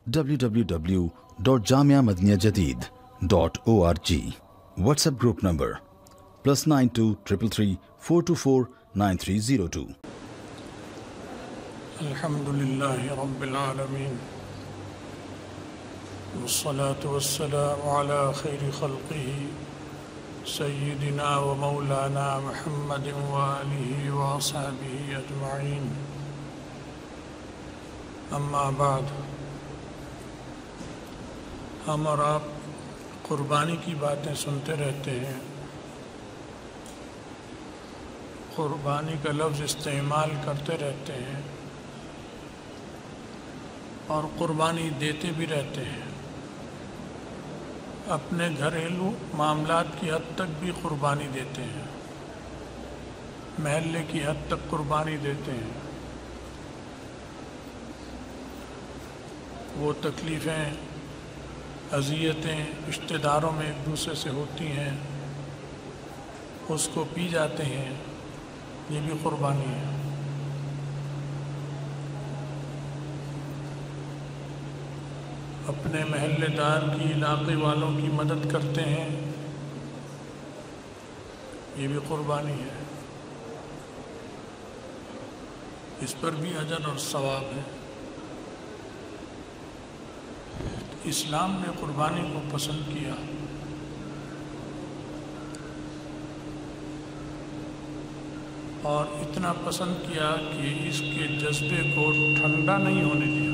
www.jamiamadiniyajadid.org. WhatsApp group number +92 333 424 9302. الحمدللہ رب العالمین والصلاة والسلام على خیر خلقہ سیدنا و مولانا محمد وآلہ وصحبہ اجمعین. اما بعد، ہم اور آپ قربانی کی باتیں سنتے رہتے ہیں. قربانی کا لفظ استعمال کرتے رہتے ہیں اور قربانی دیتے بھی رہتے ہیں. اپنے گھریلو معاملات کی حد تک بھی قربانی دیتے ہیں، محلے کی حد تک قربانی دیتے ہیں. وہ تکلیفیں، اذیتیں رشتہ داروں میں ایک دوسرے سے ہوتی ہیں، اس کو پی جاتے ہیں، یہ بھی قربانی ہے. اپنے محلے دار کی، علاقے والوں کی مدد کرتے ہیں، یہ بھی قربانی ہے. اس پر بھی اجر اور ثواب ہے. اسلام نے قربانی کو پسند کیا. اور اتنا پسند کیا کہ اس کے جذبے کو ٹھنڈا نہیں ہونے دیا.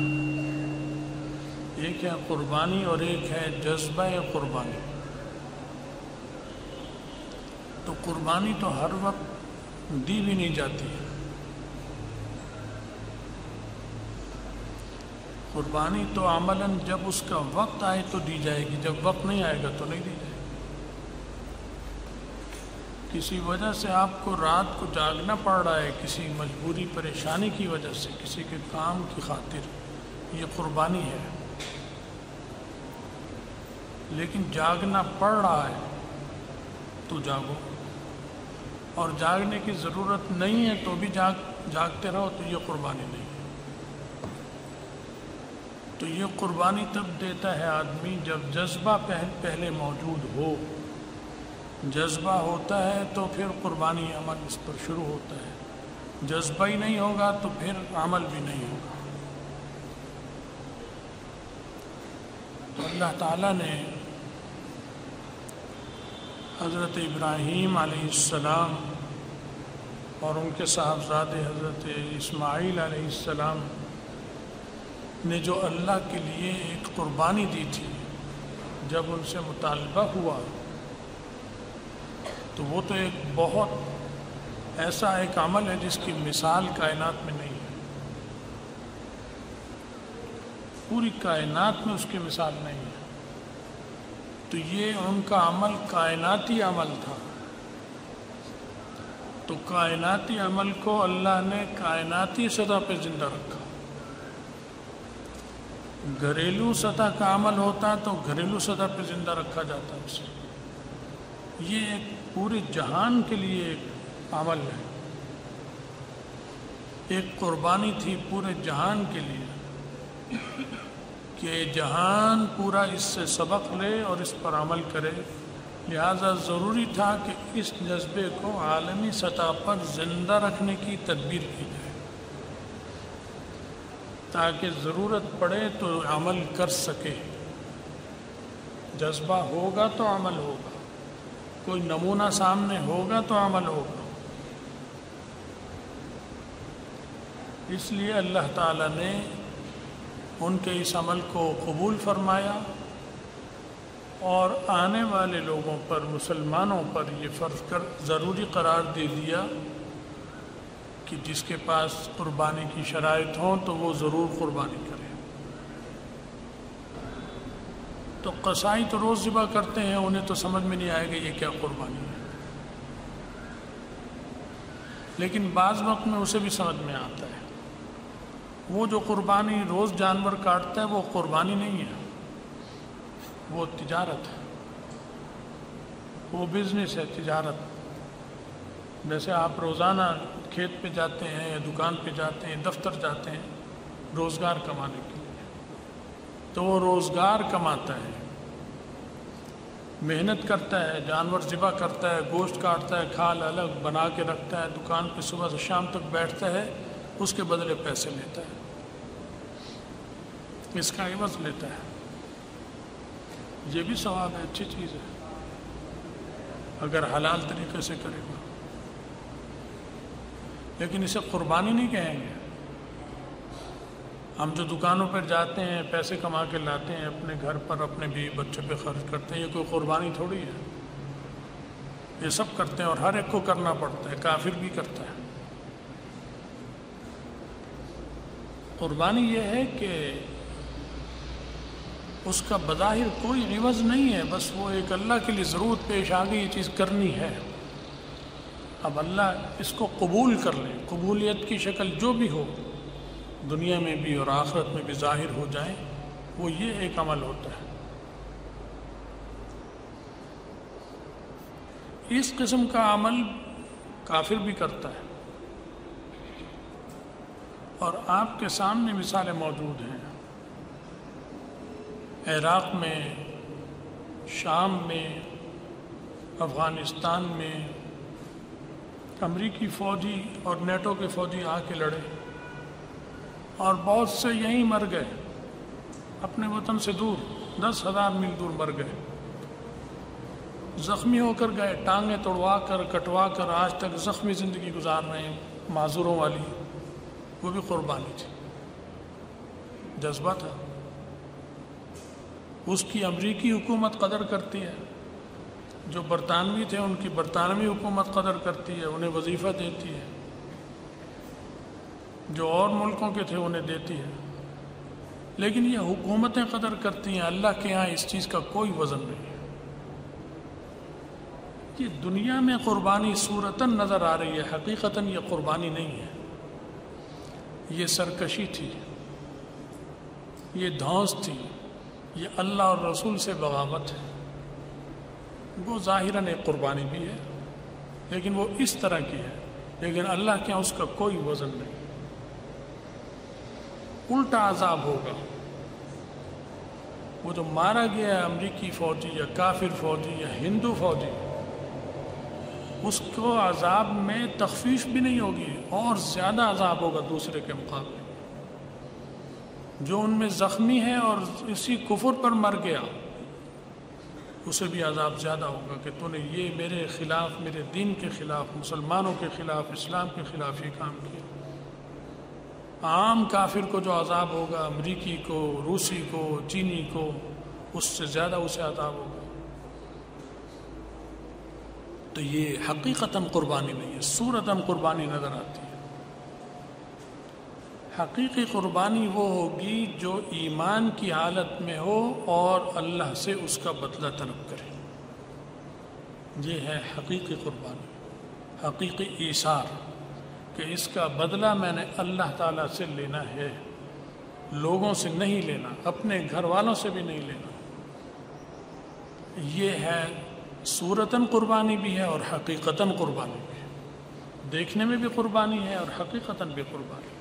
ایک ہے قربانی اور ایک ہے جذبہ قربانی. تو قربانی تو ہر وقت دی بھی نہیں جاتی ہے. قربانی تو عملاً جب اس کا وقت آئے تو دی جائے گی، جب وقت نہیں آئے گا تو نہیں دی جائے گی. کسی وجہ سے آپ کو رات کو جاگنا پڑ رہا ہے، کسی مجبوری پریشانی کی وجہ سے، کسی کے کام کی خاطر، یہ قربانی ہے. لیکن جاگنا پڑ رہا ہے تو جاگو، اور جاگنے کی ضرورت نہیں ہے تو بھی جاگتے رہو، تو یہ قربانی نہیں. تو یہ قربانی تب دیتا ہے آدمی جب جذبہ پہلے موجود ہو. جذبہ ہوتا ہے تو پھر قربانی عمل اس پر شروع ہوتا ہے. جذبہ ہی نہیں ہوگا تو پھر عمل بھی نہیں ہوگا. تو اللہ تعالیٰ نے حضرت ابراہیم علیہ السلام اور ان کے صاحبزادے حضرت اسماعیل علیہ السلام نے جو اللہ کے لیے ایک قربانی دی تھی، جب ان سے مطالبہ ہوا تو وہ تو ایک بہت ایسا ایک عمل ہے جس کی مثال کائنات میں نہیں ہے. پوری کائنات میں اس کی مثال نہیں ہے. تو یہ ان کا عمل کائناتی عمل تھا. تو کائناتی عمل کو اللہ نے کائناتی سطح پہ زندہ رکھا. گھریلو سطح کا عمل ہوتا تو گھریلو سطح پہ زندہ رکھا جاتا اسے. یہ ایک پورے جہان کے لیے ایک عمل ہے، ایک قربانی تھی پورے جہان کے لیے کہ جہان پورا اس سے سبق لے اور اس پر عمل کرے. لہذا ضروری تھا کہ اس جذبے کو عالمی سطح پر زندہ رکھنے کی تدبیر کی جائے، تاکہ ضرورت پڑے تو عمل کر سکے. جذبہ ہوگا تو عمل ہوگا، کوئی نمونہ سامنے ہوگا تو عمل ہوگا. اس لیے اللہ تعالیٰ نے ان کے اس عمل کو قبول فرمایا اور آنے والے لوگوں پر، مسلمانوں پر یہ فرض کر ضروری قرار دے دیا کہ جس کے پاس قربانی کی شرائط ہوں تو وہ ضرور قربانی کرے. تو قصائی تو روز ذبح کرتے ہیں، انہیں تو سمجھ میں نہیں آئے گا یہ کیا قربانی ہے. لیکن بعض وقت میں اسے بھی سمجھ میں آتا ہے. وہ جو قربانی روز جانور کاٹتا ہے وہ قربانی نہیں ہے، وہ تجارت ہے، وہ بزنس ہے، تجارت. جیسے آپ روزانہ کھیت پہ جاتے ہیں یا دکان پہ جاتے ہیں، دفتر جاتے ہیں روزگار کمانے کے لیے. تو وہ روزگار کماتا ہے، محنت کرتا ہے، جانور ذبح کرتا ہے، گوشت کاٹتا ہے، کھال الگ بنا کے رکھتا ہے، دکان پہ صبح سے شام تک بیٹھتا ہے، اس کے بدلے پیسے لیتا ہے، اس کا عوض لیتا ہے۔ یہ بھی ثواب ہے، اچھی چیز ہے اگر حلال طریقے سے کرے گا، لیکن اسے قربانی نہیں کہیں گے۔ ہم جو دکانوں پر جاتے ہیں، پیسے کما کے لاتے ہیں، اپنے گھر پر اپنے بیوی بچوں پہ خرچ کرتے ہیں، یہ کوئی قربانی تھوڑی ہے۔ یہ سب کرتے ہیں اور ہر ایک کو کرنا پڑتا ہے، کافر بھی کرتا ہے۔ قربانی یہ ہے کہ اس کا بظاہر کوئی عوض نہیں ہے، بس وہ ایک اللہ کے لیے ضرورت پیش آ گئی، یہ چیز کرنی ہے۔ اب اللہ اس کو قبول کر لے، قبولیت کی شکل جو بھی ہو، دنیا میں بھی اور آخرت میں بھی ظاہر ہو جائے، وہ یہ ایک عمل ہوتا ہے۔ اس قسم کا عمل کافر بھی کرتا ہے، اور آپ کے سامنے مثالیں موجود ہیں، عراق میں، شام میں، افغانستان میں امریکی فوجی اور نیٹو کے فوجی آ کے لڑے، اور بہت سے یہیں مر گئے، اپنے وطن سے دور 10,000 میل دور مر گئے، زخمی ہو کر گئے، ٹانگیں توڑوا کر کٹوا کر آج تک زخمی زندگی گزار رہے ہیں، معذوروں والی۔ وہ بھی قربانی تھی، جذبہ تھا، اس کی امریکی حکومت قدر کرتی ہے، جو برطانوی تھے ان کی برطانوی حکومت قدر کرتی ہے، انہیں وظیفہ دیتی ہے، جو اور ملکوں کے تھے انہیں دیتی ہے، لیکن یہ حکومتیں قدر کرتی ہیں، اللہ کے ہاں اس چیز کا کوئی وزن نہیں ہے۔ یہ دنیا میں قربانی صورتاً نظر آ رہی ہے، حقیقتاً یہ قربانی نہیں ہے، یہ سرکشی تھی، یہ دھونس تھی، یہ اللہ اور رسول سے بغاوت ہے۔ وہ ظاہراً ایک قربانی بھی ہے، لیکن وہ اس طرح کی ہے، لیکن اللہ کے ہاں اس کا کوئی وزن نہیں۔ الٹا عذاب ہوگا، وہ جو مارا گیا ہے امریکی فوجی یا کافر فوجی یا ہندو فوجی، اس کو عذاب میں تخفیف بھی نہیں ہوگی، اور زیادہ عذاب ہوگا دوسرے کے مقابلے۔ جو ان میں زخمی ہے اور اسی کفر پر مر گیا، اسے بھی عذاب زیادہ ہوگا کہ تو نے یہ میرے خلاف، میرے دین کے خلاف، مسلمانوں کے خلاف، اسلام کے خلاف یہ کام کیا۔ عام کافر کو جو عذاب ہوگا، امریکی کو، روسی کو، چینی کو، اس سے زیادہ اسے عذاب ہوگا۔ تو یہ حقیقتاً قربانی نہیں ہے، صورتاً قربانی نظر آتی ہے۔ حقیقی قربانی وہ ہوگی جو ایمان کی حالت میں ہو اور اللہ سے اس کا بدلہ طلب کرے، یہ ہے حقیقی قربانی، حقیقی ایثار، کہ اس کا بدلہ میں نے اللہ تعالیٰ سے لینا ہے، لوگوں سے نہیں لینا، اپنے گھر والوں سے بھی نہیں لینا۔ یہ ہے صورتاً قربانی بھی ہے اور حقیقتاً قربانی بھی ہے، دیکھنے میں بھی قربانی ہے اور حقیقتاً بھی قربانی ہے۔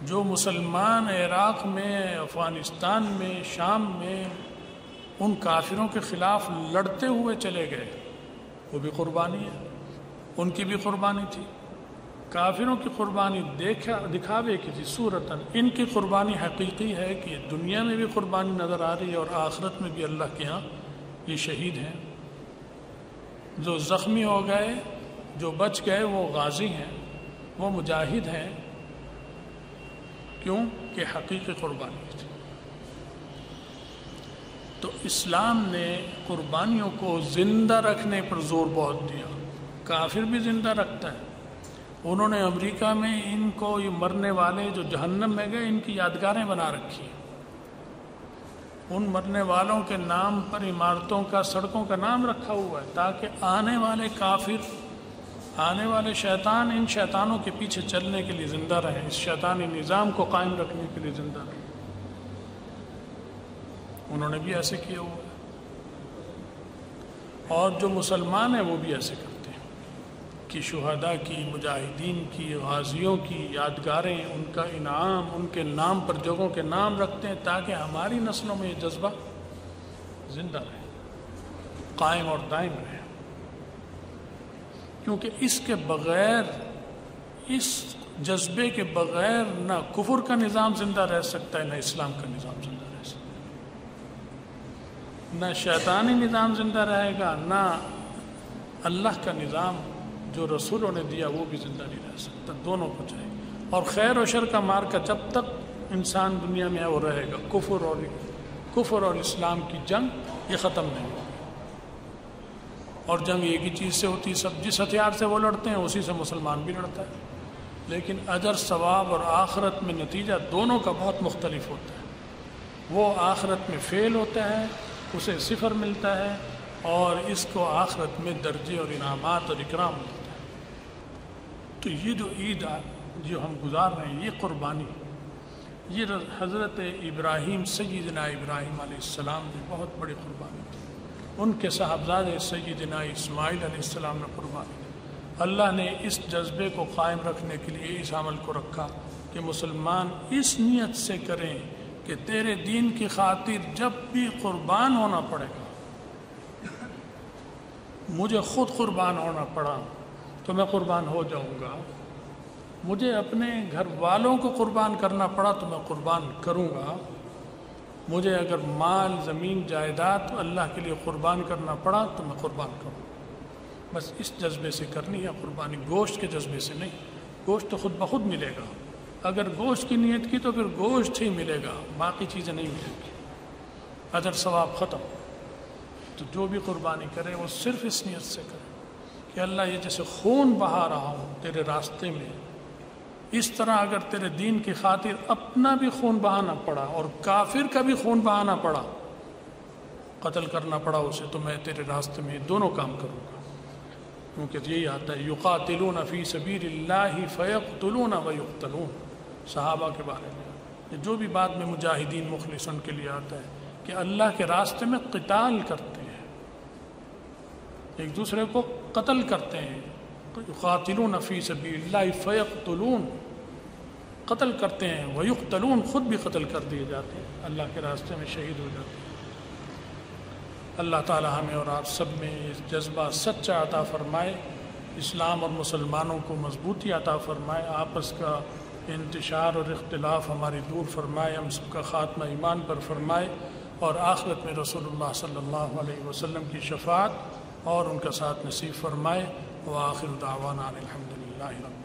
جو مسلمان عراق میں، افغانستان میں، شام میں ان کافروں کے خلاف لڑتے ہوئے چلے گئے، وہ بھی قربانی ہے، ان کی بھی قربانی تھی۔ کافروں کی قربانی دکھاوے کی تھی صورتاً، ان کی قربانی حقیقی ہے کہ دنیا میں بھی قربانی نظر آ رہی ہے اور آخرت میں بھی اللہ کے ہاں یہ شہید ہیں۔ جو زخمی ہو گئے، جو بچ گئے، وہ غازی ہیں، وہ مجاہد ہیں، کیوں کہ حقیقی قربانی تھی۔ تو اسلام نے قربانیوں کو زندہ رکھنے پر زور بہت دیا، کافر بھی زندہ رکھتا ہے۔ انہوں نے امریکہ میں ان کو، یہ مرنے والے جو جہنم میں گئے، ان کی یادگاریں بنا رکھی، ان مرنے والوں کے نام پر عمارتوں کا، سڑکوں کا نام رکھا ہوا ہے، تاکہ آنے والے کافر، آنے والے شیطان ان شیطانوں کے پیچھے چلنے کے لیے زندہ رہیں، اس شیطانی نظام کو قائم رکھنے کے لیے زندہ رہیں۔ انہوں نے بھی ایسے کیا ہوا ہے، اور جو مسلمان ہیں وہ بھی ایسے کرتے ہیں۔ کی شہداء کی، مجاہدین کی، غازیوں کی یادگاریں، ان کا انعام، ان کے نام پر جگہوں کے نام رکھتے ہیں تاکہ ہماری نسلوں میں یہ جذبہ زندہ رہے، قائم اور دائم رہے، کیونکہ اس کے بغیر، اس جذبے کے بغیر نہ کفر کا نظام زندہ رہ سکتا ہے، نہ اسلام کا نظام زندہ رہ سکتا ہے، نہ شیطانی نظام زندہ رہے گا، نہ اللہ کا نظام جو رسولوں نے دیا وہ بھی زندہ نہیں رہ سکتا، دونوں کو چاہیے۔ اور خیر و شر کا مارکا جب تک انسان دنیا میں ہے وہ رہے گا، کفر اور اسلام کی جنگ یہ ختم نہیں ہوگی، اور جنگ ایک ہی چیز سے ہوتی ہے، سب جس ہتھیار سے وہ لڑتے ہیں اسی سے مسلمان بھی لڑتا ہے، لیکن اجر ثواب اور آخرت میں نتیجہ دونوں کا بہت مختلف ہوتا ہے، وہ آخرت میں فیل ہوتا ہے، اسے صفر ملتا ہے، اور اس کو آخرت میں درجے اور انعامات اور اکرام ملتا ہے۔ تو یہ جو عید جو ہم گزار رہے ہیں، یہ قربانی، یہ حضرت ابراہیم، سیدنا ابراہیم علیہ السلام نے بہت بڑی قربانی کی، ان کے صاحبزادے سیدنا اسماعیل علیہ السلام نے قربانی کی۔ اللہ نے اس جذبے کو قائم رکھنے کے لیے اس عمل کو رکھا کہ مسلمان اس نیت سے کریں کہ تیرے دین کی خاطر جب بھی قربان ہونا پڑے گا، مجھے خود قربان ہونا پڑا تو میں قربان ہو جاؤں گا، مجھے اپنے گھر والوں کو قربان کرنا پڑا تو میں قربان کروں گا، مجھے اگر مال، زمین، جائیداد اللہ کے لیے قربان کرنا پڑا تو میں قربان کروں گا۔ بس اس جذبے سے کرنی ہے قربانی، گوشت کے جذبے سے نہیں۔ گوشت تو خود بخود ملے گا، اگر گوشت کی نیت کی تو پھر گوشت ہی ملے گا، باقی چیزیں نہیں ملیں گی، اجر ثواب ختم۔ تو جو بھی قربانی کرے وہ صرف اس نیت سے کرے کہ اللہ یہ جیسے خون بہا رہا ہوں تیرے راستے میں، اس طرح اگر تیرے دین کی خاطر اپنا بھی خون بہانا پڑا اور کافر کا بھی خون بہانا پڑا، قتل کرنا پڑا اسے، تو میں تیرے راستے میں دونوں کام کروں گا، کیونکہ یہی آتا ہے یقاتلون فی سبیل اللہ فیقتلون ویقتلون، صحابہ کے بارے میں جو بھی بعد میں مجاہدین مخلصون کے لیے آتا ہے کہ اللہ کے راستے میں قتال کرتے ہیں، ایک دوسرے کو قتل کرتے ہیں، یقاتلون فی سبیل اللہ فیقتلون، قتل کرتے ہیں، ویقتلون، خود بھی قتل کر دیے جاتے ہیں، اللہ کے راستے میں شہید ہو جاتے ہیں۔ اللہ تعالی ہمیں اور آپ سب میں اس جذبہ سچا عطا فرمائے، اسلام اور مسلمانوں کو مضبوطی عطا فرمائے، آپس کا انتشار اور اختلاف ہماری دور فرمائے، ہم سب کا خاتمہ ایمان پر فرمائے، اور آخرت میں رسول اللہ صلی اللہ علیہ وسلم کی شفاعت اور ان کا ساتھ نصیب فرمائے۔ وآخر دعوانا الحمد للہ رب